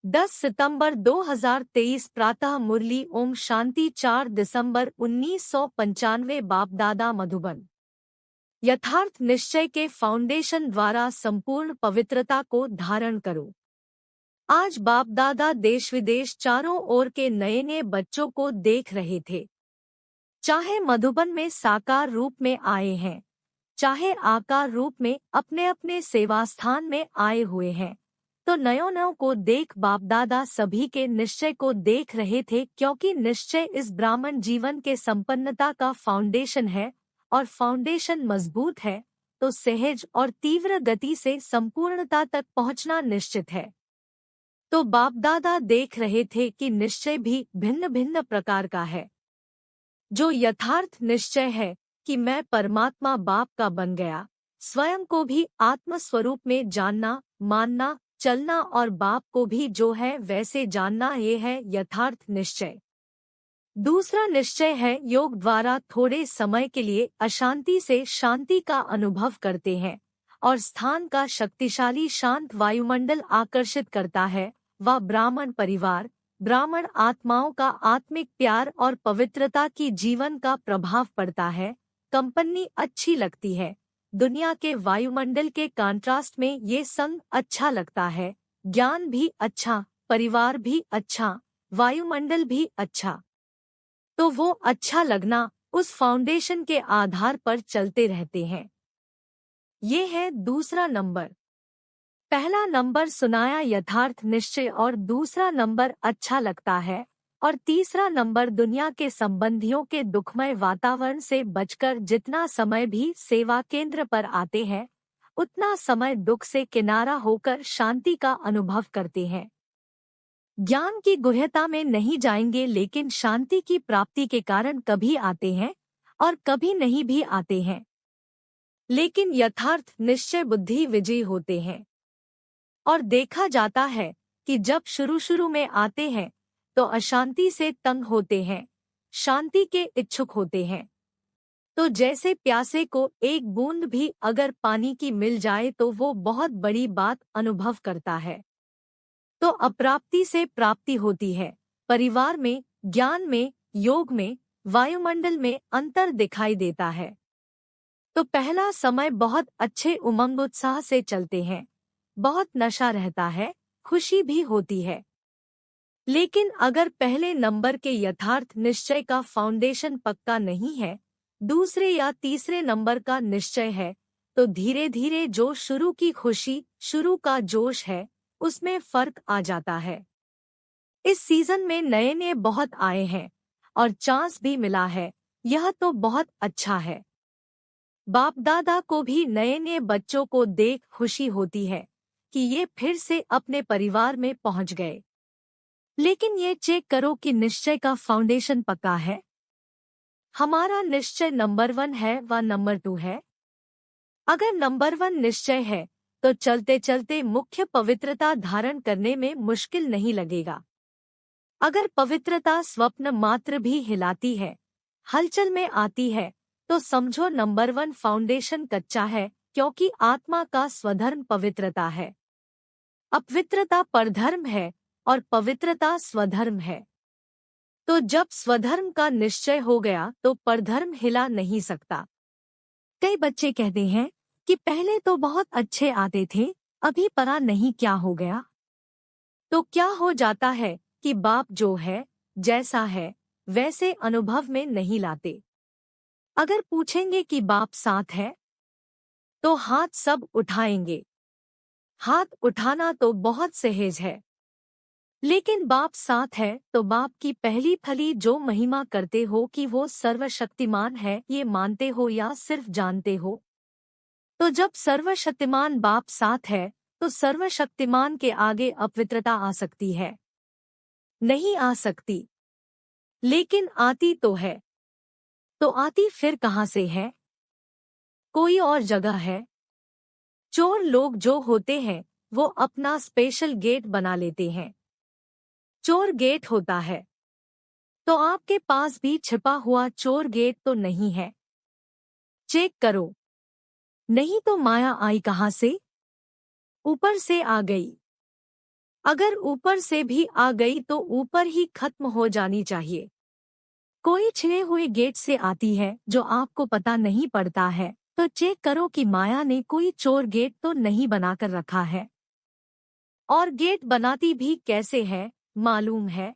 10 सितंबर 2023 प्रातः मुरली ओम शांति 4 दिसंबर 1995 बाप दादा मधुबन। यथार्थ निश्चय के फाउंडेशन द्वारा संपूर्ण पवित्रता को धारण करो। आज बाप दादा देश विदेश चारों ओर के नए नए बच्चों को देख रहे थे। चाहे मधुबन में साकार रूप में आए हैं, चाहे आकार रूप में अपने अपने सेवा स्थान में आए हुए हैं, तो नयों को देख बाप दादा सभी के निश्चय को देख रहे थे, क्योंकि निश्चय इस ब्राह्मण जीवन के संपन्नता का फाउंडेशन है, और फाउंडेशन मजबूत है तो सहज और तीव्र गति से संपूर्णता तक पहुंचना निश्चित है। तो बाप दादा देख रहे थे कि निश्चय भी भिन्न भिन्न प्रकार का है। जो यथार्थ निश्चय है कि मैं परमात्मा बाप का बन गया, स्वयं को भी आत्म स्वरूप में जानना, मानना, चलना और बाप को भी जो है वैसे जानना, ये है यथार्थ निश्चय। दूसरा निश्चय है योग द्वारा थोड़े समय के लिए अशांति से शांति का अनुभव करते हैं और स्थान का शक्तिशाली शांत वायुमंडल आकर्षित करता है। वह ब्राह्मण परिवार, ब्राह्मण आत्माओं का आत्मिक प्यार और पवित्रता की जीवन का प्रभाव पड़ता है। कंपनी अच्छी लगती है, दुनिया के वायुमंडल के कंट्रास्ट में ये संग अच्छा लगता है। ज्ञान भी अच्छा, परिवार भी अच्छा, वायुमंडल भी अच्छा। तो वो अच्छा लगना उस फाउंडेशन के आधार पर चलते रहते हैं। ये है दूसरा नंबर। पहला नंबर सुनाया यथार्थ निश्चय और दूसरा नंबर अच्छा लगता है, और तीसरा नंबर दुनिया के संबंधियों के दुखमय वातावरण से बचकर जितना समय भी सेवा केंद्र पर आते हैं, उतना समय दुख से किनारा होकर शांति का अनुभव करते हैं। ज्ञान की गुह्यता में नहीं जाएंगे, लेकिन शांति की प्राप्ति के कारण कभी आते हैं और कभी नहीं भी आते हैं। लेकिन यथार्थ निश्चय बुद्धि विजयी होते हैं, और देखा जाता है कि जब शुरू में आते हैं तो अशांति से तंग होते हैं, शांति के इच्छुक होते हैं। तो जैसे प्यासे को एक बूंद भी अगर पानी की मिल जाए तो वो बहुत बड़ी बात अनुभव करता है। तो अप्राप्ति से प्राप्ति होती है। परिवार में, ज्ञान में, योग में, वायुमंडल में अंतर दिखाई देता है। तो पहला समय बहुत अच्छे उमंग उत्साह से चलते हैं, बहुत नशा रहता है, खुशी भी होती है। लेकिन अगर पहले नंबर के यथार्थ निश्चय का फाउंडेशन पक्का नहीं है, दूसरे या तीसरे नंबर का निश्चय है, तो धीरे धीरे जो शुरू की खुशी, शुरू का जोश है, उसमें फर्क आ जाता है। इस सीजन में नए नए बहुत आए हैं और चांस भी मिला है, यह तो बहुत अच्छा है। बाप दादा को भी नए नए बच्चों को देख खुशी होती है कि ये फिर से अपने परिवार में पहुंच गए। लेकिन ये चेक करो कि निश्चय का फाउंडेशन पक्का है। हमारा निश्चय नंबर 1 है व नंबर 2 है। अगर नंबर 1 निश्चय है तो चलते चलते मुख्य पवित्रता धारण करने में मुश्किल नहीं लगेगा। अगर पवित्रता स्वप्न मात्र भी हिलाती है, हलचल में आती है, तो समझो नंबर 1 फाउंडेशन कच्चा है, क्योंकि आत्मा का स्वधर्म पवित्रता है। अपवित्रता परधर्म है और पवित्रता स्वधर्म है। तो जब स्वधर्म का निश्चय हो गया तो परधर्म हिला नहीं सकता। कई बच्चे कहते हैं कि पहले तो बहुत अच्छे आते थे, अभी पता नहीं क्या हो गया। तो क्या हो जाता है कि बाप जो है, जैसा है, वैसे अनुभव में नहीं लाते। अगर पूछेंगे कि बाप साथ है, तो हाथ सब उठाएंगे। हाथ उठाना तो बहुत सहज है। लेकिन बाप साथ है तो बाप की पहली फली जो महिमा करते हो कि वो सर्वशक्तिमान है, ये मानते हो या सिर्फ जानते हो? तो जब सर्वशक्तिमान बाप साथ है तो सर्वशक्तिमान के आगे अपवित्रता आ सकती है? नहीं आ सकती। लेकिन आती तो है। तो आती फिर कहाँ से है? कोई और जगह है। चोर लोग जो होते हैं वो अपना स्पेशल गेट बना लेते हैं। चोर गेट होता है। तो आपके पास भी छिपा हुआ चोर गेट तो नहीं है? चेक करो। नहीं तो माया आई कहाँ से? ऊपर से आ गई। अगर ऊपर से भी आ गई तो ऊपर ही खत्म हो जानी चाहिए। कोई छिने हुए गेट से आती है जो आपको पता नहीं पड़ता है, तो चेक करो कि माया ने कोई चोर गेट तो नहीं बनाकर रखा है। और गेट बनाती भी कैसे है, मालूम है?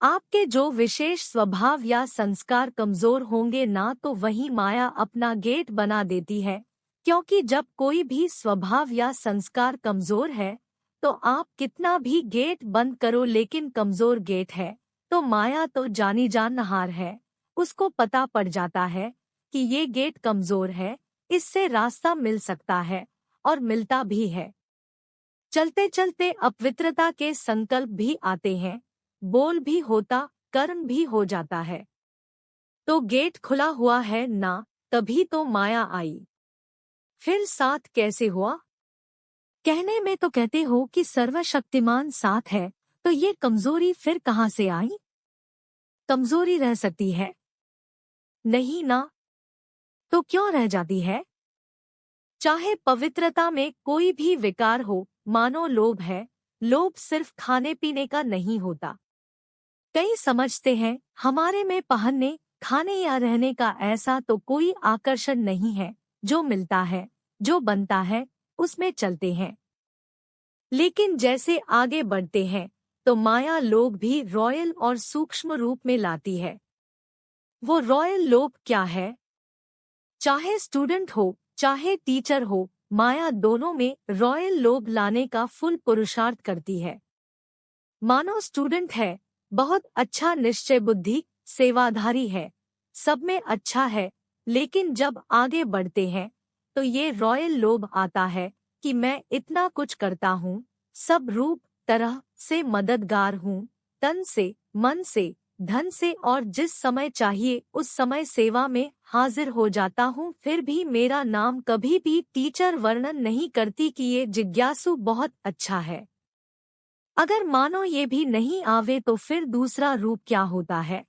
आपके जो विशेष स्वभाव या संस्कार कमजोर होंगे ना, तो वही माया अपना गेट बना देती है। क्योंकि जब कोई भी स्वभाव या संस्कार कमजोर है, तो आप कितना भी गेट बंद करो, लेकिन कमजोर गेट है तो माया तो जानी जानहार है। उसको पता पड़ जाता है कि ये गेट कमजोर है, इससे रास्ता मिल सकता है, और मिलता भी है। चलते चलते अपवित्रता के संकल्प भी आते हैं, बोल भी होता, कर्म भी हो जाता है। तो गेट खुला हुआ है ना, तभी तो माया आई। फिर साथ कैसे हुआ? कहने में तो कहते हो कि सर्वशक्तिमान साथ है, तो ये कमजोरी फिर कहाँ से आई? कमजोरी रह सकती है? नहीं ना। तो क्यों रह जाती है? चाहे पवित्रता में कोई भी विकार हो, मानो लोभ है, लोभ सिर्फ खाने पीने का नहीं होता। कई समझते हैं हमारे में पहनने, खाने या रहने का ऐसा तो कोई आकर्षण नहीं है, जो मिलता है, जो बनता है, उसमें चलते हैं। लेकिन जैसे आगे बढ़ते हैं तो माया लोभ भी रॉयल और सूक्ष्म रूप में लाती है। वो रॉयल लोभ क्या है? चाहे स्टूडेंट हो, चाहे टीचर हो, माया दोनों में रॉयल लोभ लाने का फुल पुरुषार्थ करती है। मानो स्टूडेंट है, बहुत अच्छा निश्चय बुद्धि, सेवाधारी है, सब में अच्छा है, लेकिन जब आगे बढ़ते हैं तो ये रॉयल लोभ आता है कि मैं इतना कुछ करता हूँ, सब रूप तरह से मददगार हूँ, तन से, मन से, धन से, और जिस समय चाहिए उस समय सेवा में हाजिर हो जाता हूँ। फिर भी मेरा नाम कभी भी टीचर वर्णन नहीं करती कि ये जिज्ञासु बहुत अच्छा है। अगर मानो ये भी नहीं आवे तो फिर दूसरा रूप क्या होता है?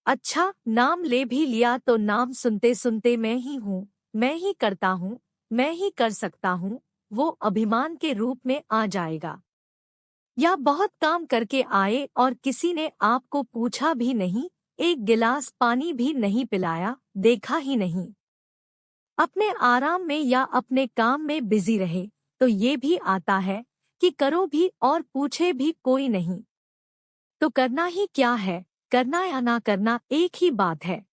अच्छा, नाम ले भी लिया तो नाम सुनते सुनते मैं ही हूँ, मैं ही करता हूँ, मैं ही कर सकता हूँ, वो अभिमान के रूप में आ जाएगा। या बहुत काम करके आए और किसी ने आपको पूछा भी नहीं, एक गिलास पानी भी नहीं पिलाया, देखा ही नहीं, अपने आराम में या अपने काम में बिजी रहे, तो ये भी आता है कि करो भी और पूछे भी कोई नहीं। तो करना ही क्या है, करना या ना करना एक ही बात है।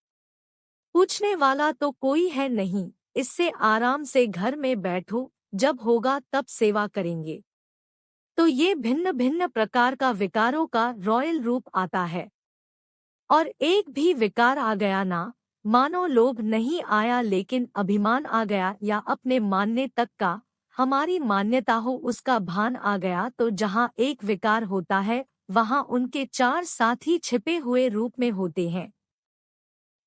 पूछने वाला तो कोई है नहीं, इससे आराम से घर में बैठो, जब होगा तब सेवा करेंगे। तो ये भिन्न भिन्न प्रकार का विकारों का रॉयल रूप आता है। और एक भी विकार आ गया ना, मानो लोभ नहीं आया लेकिन अभिमान आ गया, या अपने मानने तक का, हमारी मान्यता हो उसका भान आ गया, तो जहाँ एक विकार होता है वहाँ उनके चार साथी छिपे हुए रूप में होते हैं।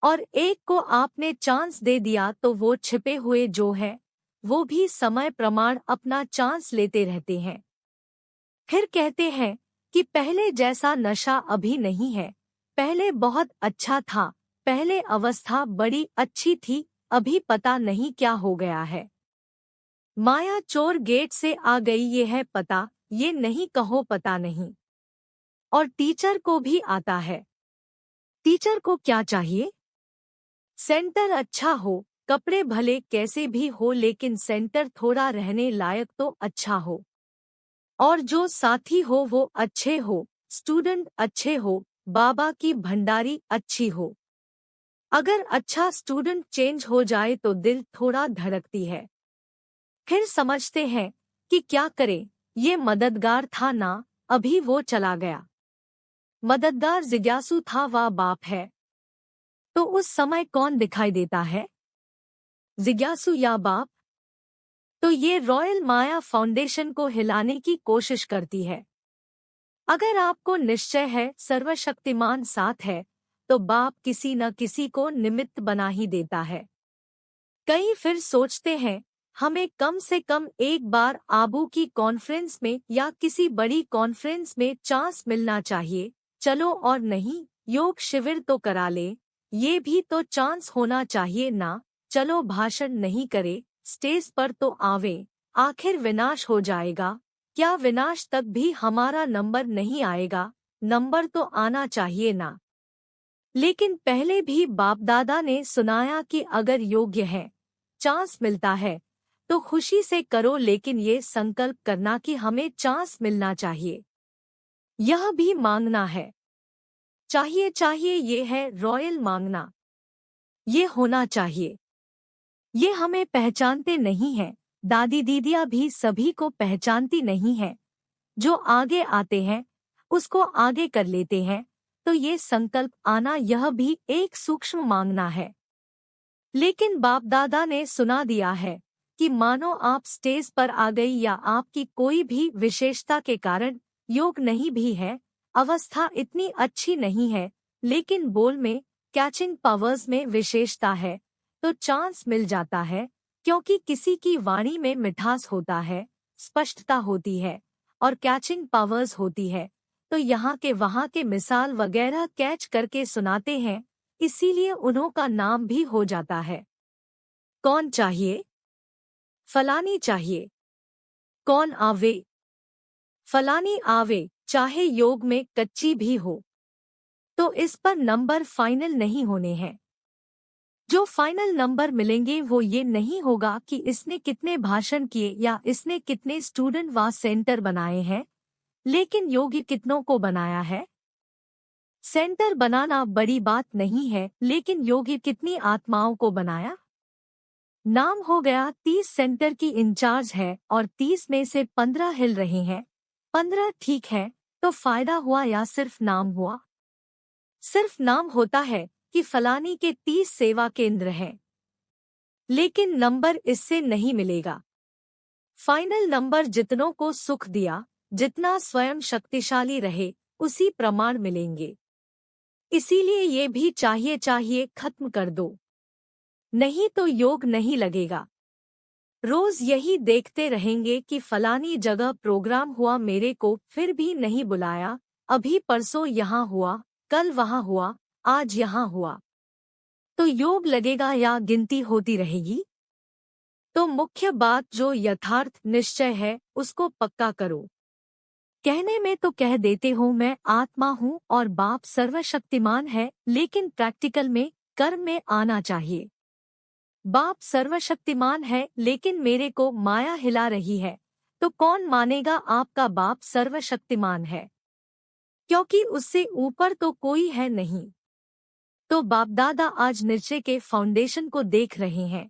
और एक को आपने चांस दे दिया तो वो छिपे हुए जो है, वो भी समय प्रमाण अपना चांस लेते रहते हैं। फिर कहते हैं कि पहले जैसा नशा अभी नहीं है, पहले बहुत अच्छा था, पहले अवस्था बड़ी अच्छी थी, अभी पता नहीं क्या हो गया है। माया चोर गेट से आ गई, ये है पता, ये नहीं कहो पता नहीं। और टीचर को भी आता है। टीचर को क्या चाहिए? सेंटर अच्छा हो, कपड़े भले कैसे भी हो, लेकिन सेंटर थोड़ा रहने लायक तो अच्छा हो, और जो साथी हो वो अच्छे हो, स्टूडेंट अच्छे हो, बाबा की भंडारी अच्छी हो। अगर अच्छा स्टूडेंट चेंज हो जाए तो दिल थोड़ा धड़कती है। फिर समझते हैं कि क्या करें, ये मददगार था ना, अभी वो चला गया। मददगार जिज्ञासु था, वह बाप है। तो उस समय कौन दिखाई देता है, जिज्ञासु या बाप? तो ये रॉयल माया फाउंडेशन को हिलाने की कोशिश करती है। अगर आपको निश्चय है सर्वशक्तिमान साथ है, तो बाप किसी न किसी को निमित्त बना ही देता है। कई फिर सोचते हैं हमें कम से कम एक बार आबू की कॉन्फ्रेंस में या किसी बड़ी कॉन्फ्रेंस में चांस मिलना चाहिए, चलो, और नहीं योग शिविर तो करा ले, ये भी तो चांस होना चाहिए ना, चलो भाषण नहीं करे, स्टेज पर तो आवे, आखिर विनाश हो जाएगा, क्या विनाश तक भी हमारा नंबर नहीं आएगा? नंबर तो आना चाहिए ना। लेकिन पहले भी बाप दादा ने सुनाया कि अगर योग्य है, चांस मिलता है तो खुशी से करो, लेकिन ये संकल्प करना कि हमें चांस मिलना चाहिए, यह भी मांगना है। चाहिए चाहिए ये है रॉयल मांगना, ये होना चाहिए। ये हमें पहचानते नहीं हैं, दादी दीदियां भी सभी को पहचानती नहीं हैं। जो आगे आते हैं उसको आगे कर लेते हैं। तो ये संकल्प आना यह भी एक सूक्ष्म मांगना है। लेकिन बाप दादा ने सुना दिया है कि मानो आप स्टेज पर आ गई या आपकी कोई भी विशेषता के कारण योग नहीं भी है, अवस्था इतनी अच्छी नहीं है, लेकिन बोल में, कैचिंग पावर्स में विशेषता है, तो चांस मिल जाता है। क्योंकि किसी की वाणी में मिठास होता है, स्पष्टता होती है और कैचिंग पावर्स होती है, तो यहाँ के वहाँ के मिसाल वगैरह कैच करके सुनाते हैं, इसीलिए उन्हों का नाम भी हो जाता है। कौन चाहिए? फलानी चाहिए। कौन आवे? फलानी आवे, चाहे योग में कच्ची भी हो। तो इस पर नंबर फाइनल नहीं होने हैं। जो फाइनल नंबर मिलेंगे वो ये नहीं होगा कि इसने कितने भाषण किए या इसने कितने स्टूडेंट व सेंटर बनाए हैं, लेकिन योगी कितनों को बनाया है। सेंटर बनाना बड़ी बात नहीं है, लेकिन योगी कितनी आत्माओं को बनाया। नाम हो गया 30 सेंटर की इंचार्ज है और 30 में से 15 हिल रहे हैं। 15 ठीक है, तो फायदा हुआ या सिर्फ नाम हुआ? सिर्फ नाम होता है कि फलानी के 30 सेवा केंद्र हैं, लेकिन नंबर इससे नहीं मिलेगा। फाइनल नंबर जितनों को सुख दिया, जितना स्वयं शक्तिशाली रहे, उसी प्रमाण मिलेंगे। इसीलिए ये भी चाहिए चाहिए खत्म कर दो, नहीं तो योग नहीं लगेगा। रोज यही देखते रहेंगे कि फलानी जगह प्रोग्राम हुआ, मेरे को फिर भी नहीं बुलाया, अभी परसों यहाँ हुआ, कल वहाँ हुआ, आज यहाँ हुआ, तो योग लगेगा या गिनती होती रहेगी? तो मुख्य बात जो यथार्थ निश्चय है उसको पक्का करो। कहने में तो कह देते हो मैं आत्मा हूँ और बाप सर्वशक्तिमान है, लेकिन प्रैक्टिकल में, कर्म में आना चाहिए। बाप सर्वशक्तिमान है लेकिन मेरे को माया हिला रही है, तो कौन मानेगा आपका बाप सर्वशक्तिमान है? क्योंकि उससे ऊपर तो कोई है नहीं। तो बाप दादा आज निश्चय के फाउंडेशन को देख रहे हैं,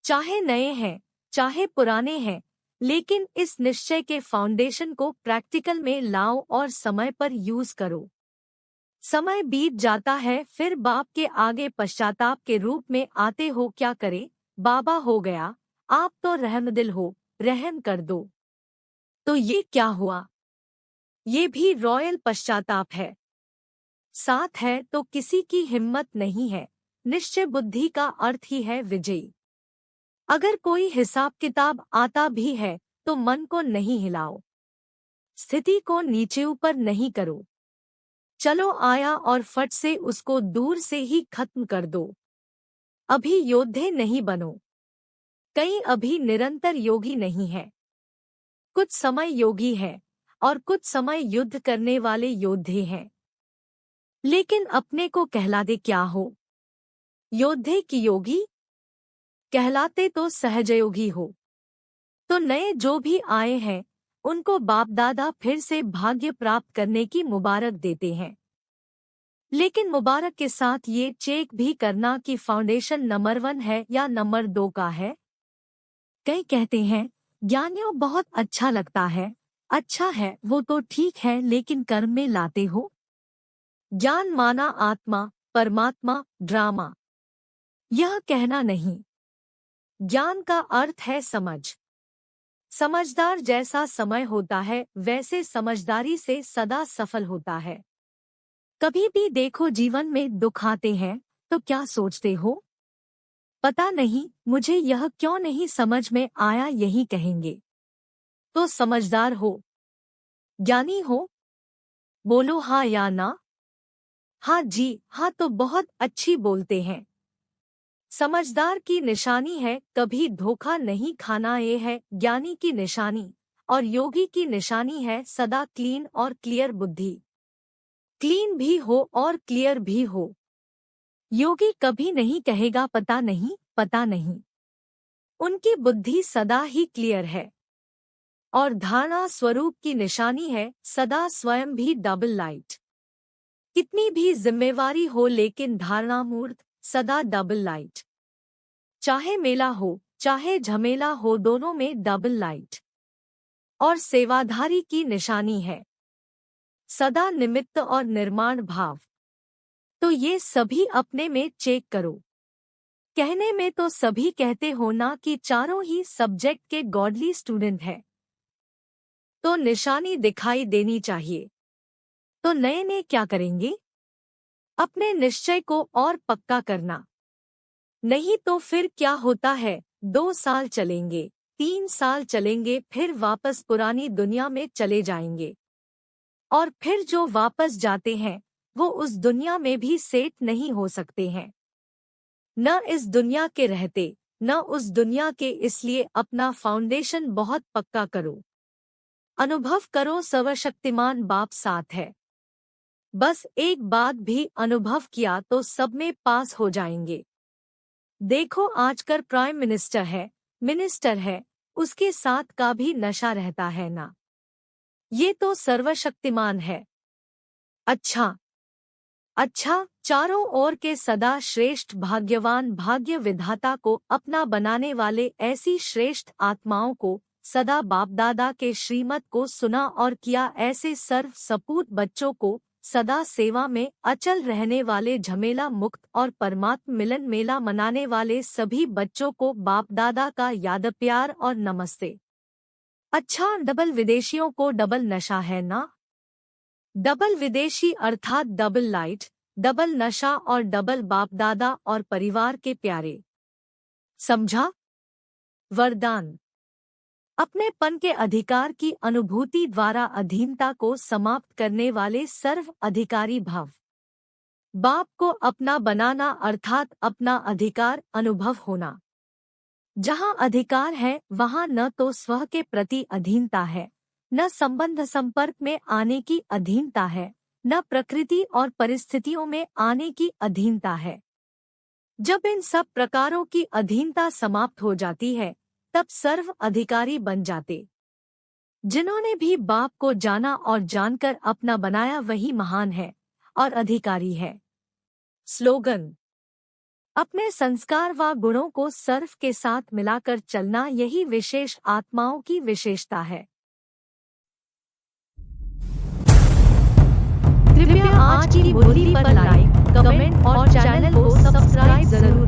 चाहे नए हैं चाहे पुराने हैं, लेकिन इस निश्चय के फाउंडेशन को प्रैक्टिकल में लाओ और समय पर यूज करो। समय बीत जाता है, फिर बाप के आगे पश्चाताप के रूप में आते हो, क्या करे, बाबा हो गया, आप तो रहमदिल हो, रहम कर दो। तो ये क्या हुआ? ये भी रॉयल पश्चाताप है। साथ है तो किसी की हिम्मत नहीं है। निश्चय बुद्धि का अर्थ ही है विजयी। अगर कोई हिसाब किताब आता भी है तो मन को नहीं हिलाओ, स्थिति को नीचे ऊपर नहीं करो। चलो आया और फट से उसको दूर से ही खत्म कर दो। अभी योद्धे नहीं बनो, कई अभी निरंतर योगी नहीं है। कुछ समय योगी है और कुछ समय युद्ध करने वाले योद्धे हैं। लेकिन अपने को कहलाते क्या हो? योद्धे की योगी? कहलाते तो सहजयोगी हो। तो नए जो भी आए हैं उनको बाप दादा फिर से भाग्य प्राप्त करने की मुबारक देते हैं। लेकिन मुबारक के साथ ये चेक भी करना कि फाउंडेशन नंबर 1 है या नंबर 2 का है। कई कहते हैं ज्ञानियों बहुत अच्छा लगता है, अच्छा है वो तो ठीक है, लेकिन कर्म में लाते हो। ज्ञान माना आत्मा, परमात्मा, ड्रामा, यह कहना नहीं। ज्ञान का अर्थ है समझ। समझदार जैसा समय होता है वैसे समझदारी से सदा सफल होता है। कभी भी देखो जीवन में दुख आते हैं तो क्या सोचते हो? पता नहीं मुझे यह क्यों नहीं समझ में आया, यही कहेंगे। तो समझदार हो, ज्ञानी हो? बोलो हाँ या ना। हाँ जी हाँ, तो बहुत अच्छी बोलते हैं। समझदार की निशानी है कभी धोखा नहीं खाना, ये है ज्ञानी की निशानी। और योगी की निशानी है सदा क्लीन और क्लियर बुद्धि। क्लीन भी हो और क्लियर भी हो। योगी कभी नहीं कहेगा पता नहीं, पता नहीं। उनकी बुद्धि सदा ही क्लियर है। और धारणा स्वरूप की निशानी है सदा स्वयं भी डबल लाइट। कितनी भी जिम्मेवारी हो लेकिन धारणा मूर्त सदा डबल लाइट। चाहे मेला हो चाहे झमेला हो, दोनों में डबल लाइट। और सेवाधारी की निशानी है सदा निमित्त और निर्माण भाव। तो ये सभी अपने में चेक करो। कहने में तो सभी कहते हो ना कि चारों ही सब्जेक्ट के गॉडली स्टूडेंट हैं, तो निशानी दिखाई देनी चाहिए। तो नए ने क्या करेंगे? अपने निश्चय को और पक्का करना। नहीं तो फिर क्या होता है, 2 साल चलेंगे, 3 साल चलेंगे, फिर वापस पुरानी दुनिया में चले जाएंगे। और फिर जो वापस जाते हैं वो उस दुनिया में भी सेट नहीं हो सकते हैं। न इस दुनिया के रहते न उस दुनिया के, इसलिए अपना फाउंडेशन बहुत पक्का करो। अनुभव करो सर्वशक्तिमान बाप साथ है। बस एक बात भी अनुभव किया तो सब में पास हो जाएंगे। देखो आजकल प्राइम मिनिस्टर है, मिनिस्टर है, उसके साथ का भी नशा रहता है ना। ये तो सर्वशक्तिमान है। अच्छा, चारों ओर के सदा श्रेष्ठ भाग्यवान भाग्य विधाता को अपना बनाने वाले ऐसी श्रेष्ठ आत्माओं को सदा बाप दादा के श्रीमत को सुना और किया। ऐसे सर्व सपूत बच्चों को सदा सेवा में अचल रहने वाले झमेला मुक्त और परमात्म मिलन मेला मनाने वाले सभी बच्चों को बाप दादा का याद प्यार और नमस्ते। अच्छा, डबल विदेशियों को डबल नशा है ना। डबल विदेशी अर्थात डबल लाइट, डबल नशा और डबल बाप दादा और परिवार के प्यारे। समझा? वरदान। अपने पन के अधिकार की अनुभूति द्वारा अधीनता को समाप्त करने वाले सर्व अधिकारी भाव। बाप को अपना बनाना अर्थात अपना अधिकार अनुभव होना। जहाँ अधिकार है वहाँ न तो स्व के प्रति अधीनता है, न संबंध संपर्क में आने की अधीनता है, न प्रकृति और परिस्थितियों में आने की अधीनता है। जब इन सब प्रकारों की अधीनता समाप्त हो जाती है तब सर्व अधिकारी बन जाते। जिन्होंने भी बाप को जाना और जानकर अपना बनाया वही महान है और अधिकारी है। स्लोगन। अपने संस्कार व गुणों को सर्व के साथ मिलाकर चलना यही विशेष आत्माओं की विशेषता है। कृपया आज की मुरली पर लाइक, कमेंट और चैनल को सब्सक्राइब जरूर